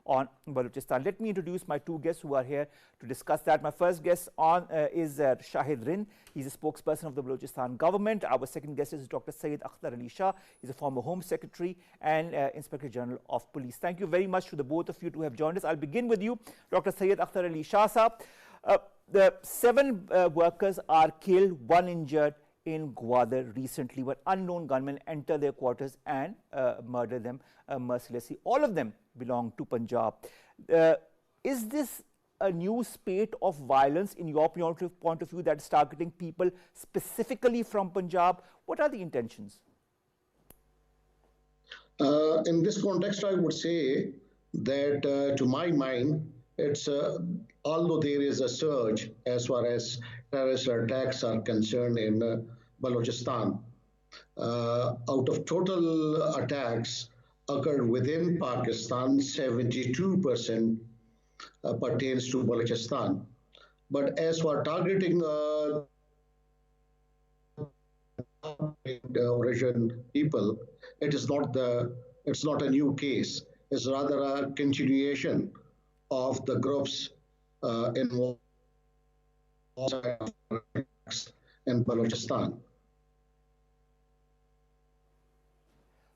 on Balochistan. Let me introduce my two guests who are here to discuss that. My first guest on is Shahid Rind. He's a spokesperson of the Balochistan government. Our second guest is Dr. Syed Akhtar Ali Shah. He's a former Home Secretary and Inspector General of Police. Thank you very much to the both of you to have joined us. I'll begin with you, Dr. Syed Akhtar Ali Shah Sahab. The 7 workers are killed, 1 injured in Gwadar recently, where unknown gunmen enter their quarters and murder them mercilessly. All of them belong to Punjab. Is this a new spate of violence in your point of view that is targeting people specifically from Punjab? What are the intentions? In this context, I would say that to my mind, it's although there is a surge as far as terrorist attacks are concerned in Balochistan, out of total attacks occurred within Pakistan, 72% pertains to Balochistan. But as for targeting origin people, it's not a new case. It's rather a continuation of the groups involved in Balochistan.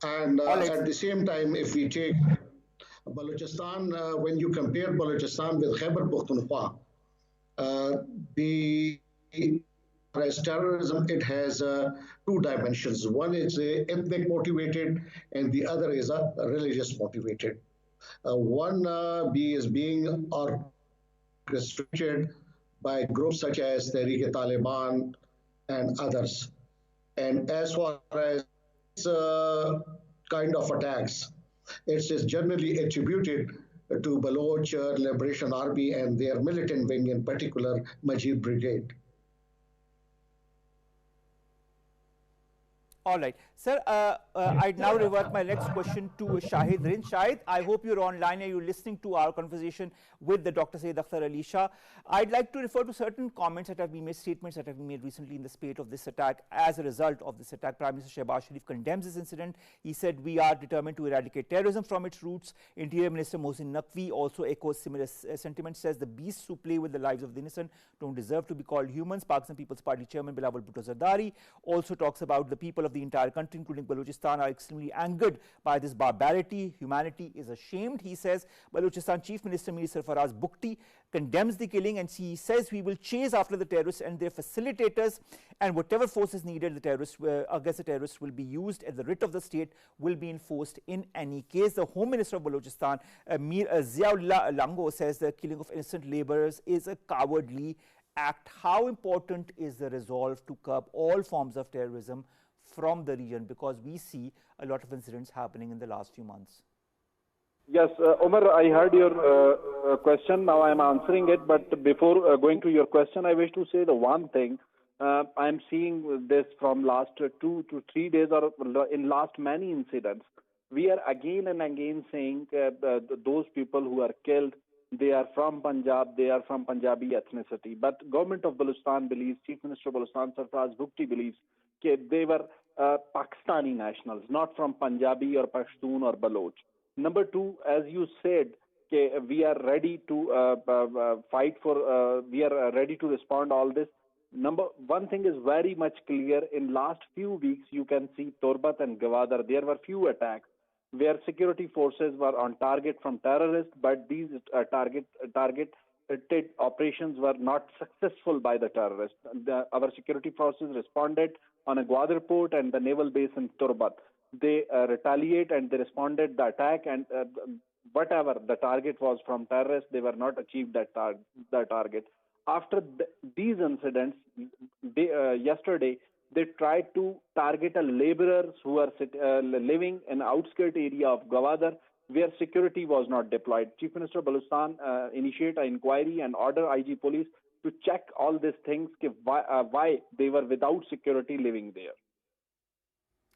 And at the same time, if we take Balochistan, when you compare Balochistan with Khyber Pakhtunkwa, as terrorism, it has 2 dimensions. One is ethnic motivated, and the other is religious motivated. One is being restricted by groups such as Tehreek-e-Taliban and others. And as far as kind of attacks, it is generally attributed to Baloch Liberation Army and their militant wing, in particular, Majid Brigade. All right. Sir, I'd now revert my next question to Shahid Rind. Shahid, I hope you're online and you're listening to our conversation with the Dr. Syed Akhtar Ali Shah. I'd like to refer to certain comments that have been made, statements that have been made recently in the spate of this attack. As a result of this attack, Prime Minister Shehbaz Sharif condemns this incident. He said, "We are determined to eradicate terrorism from its roots." Interior Minister Mohsin Naqvi also echoes similar sentiments, says the beasts who play with the lives of the innocent don't deserve to be called humans. Pakistan People's Party Chairman Bilawal Bhutto Zardari also talks about the people of the entire country, including Balochistan, are extremely angered by this barbarity. Humanity is ashamed, he says. Balochistan Chief Minister Mir Sarfaraz Bukti condemns the killing, and he says, "We will chase after the terrorists and their facilitators, and whatever force is needed against the terrorists will be used, and the writ of the state will be enforced in any case." The Home Minister of Balochistan, Mir Ziaullah Lango, says the killing of innocent laborers is a cowardly act. How important is the resolve to curb all forms of terrorism from the region, because we see a lot of incidents happening in the last few months? Yes, Omar, I heard your question. Now I am answering it. But before going to your question, I wish to say the one thing. I am seeing this from last 2 to 3 days, or in last many incidents. We are again and again saying those people who are killed, they are from Punjab, they are from Punjabi ethnicity. But government of Balochistan believes, Chief Minister of Balochistan Sarfaraz Bhukti believes, they were Pakistani nationals, not from Punjabi or Pashtun or Baloch. Number 2, as you said, we are ready to fight for, we are ready to respond all this. One thing is very much clear. In last few weeks, you can see Turbat and Gwadar, there were few attacks where security forces were on target from terrorists, but these targeted operations were not successful by the terrorists. Our security forces responded on a Gwadar port and the naval base in Turbat. They retaliate and they responded the attack, and whatever the target was from terrorists, they were not achieved that target. After these incidents, yesterday, they tried to target a laborers who are living in outskirt area of Gwadar, where security was not deployed. Chief Minister of Balochistan initiate an inquiry and order IG police to check all these things, why they were without security living there.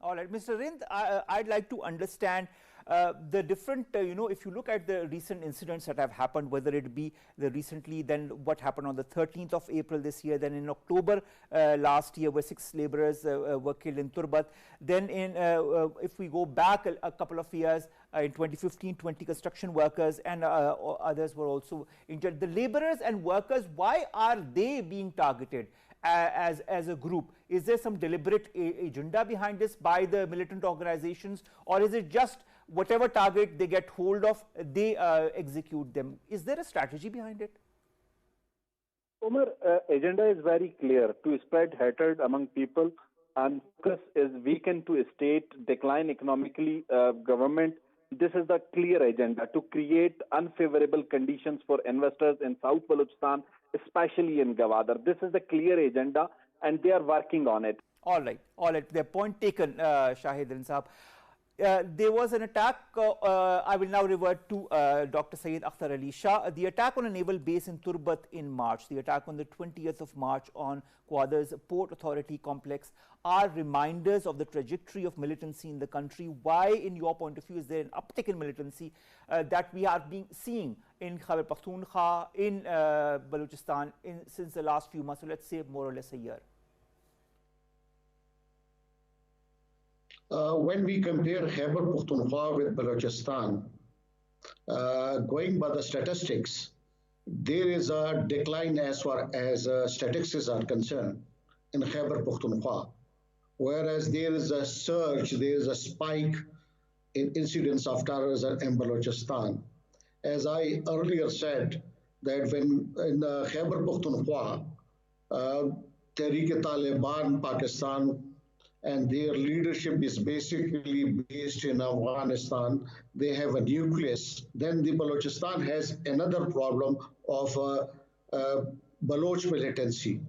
All right, Mr. Rind, I'd like to understand the different, if you look at the recent incidents that have happened, whether it be then what happened on the 13th of April this year, then in October last year, where 6 laborers were killed in Turbat. Then if we go back a couple of years, in 2015, 20 construction workers and others were also injured. The laborers and workers, why are they being targeted as a group? Is there some deliberate agenda behind this by the militant organizations, or is it just whatever target they get hold of, they execute them? Is there a strategy behind it? Umar, agenda is very clear: to spread hatred among people, and focus is weaken to state, decline economically government. This is the clear agenda: to create unfavorable conditions for investors in South Balochistan, especially in Gwadar. This is the clear agenda, and they are working on it. All right. Their point taken, Shahid Harin Saab. There was an attack. I will now revert to Dr. Syed Akhtar Ali Shah. The attack on a naval base in Turbat in March, the attack on the 20th of March on Gwadar's Port Authority complex are reminders of the trajectory of militancy in the country. Why, in your point of view, is there an uptick in militancy that we are seeing in Khyber Pakhtunkwa, in Balochistan since the last few months, so let's say more or less a year? When we compare Khyber Pakhtunkhwa with Balochistan, going by the statistics, there is a decline as far as statistics are concerned in Khyber Pakhtunkhwa, whereas there is a surge, there is a spike in incidents of terrorism in Balochistan. As I earlier said, that when in Khyber Pakhtunkhwa, Tehreek-e-Taliban Pakistan and their leadership is basically based in Afghanistan. They have a nucleus. Then the Balochistan has another problem of Baloch militancy.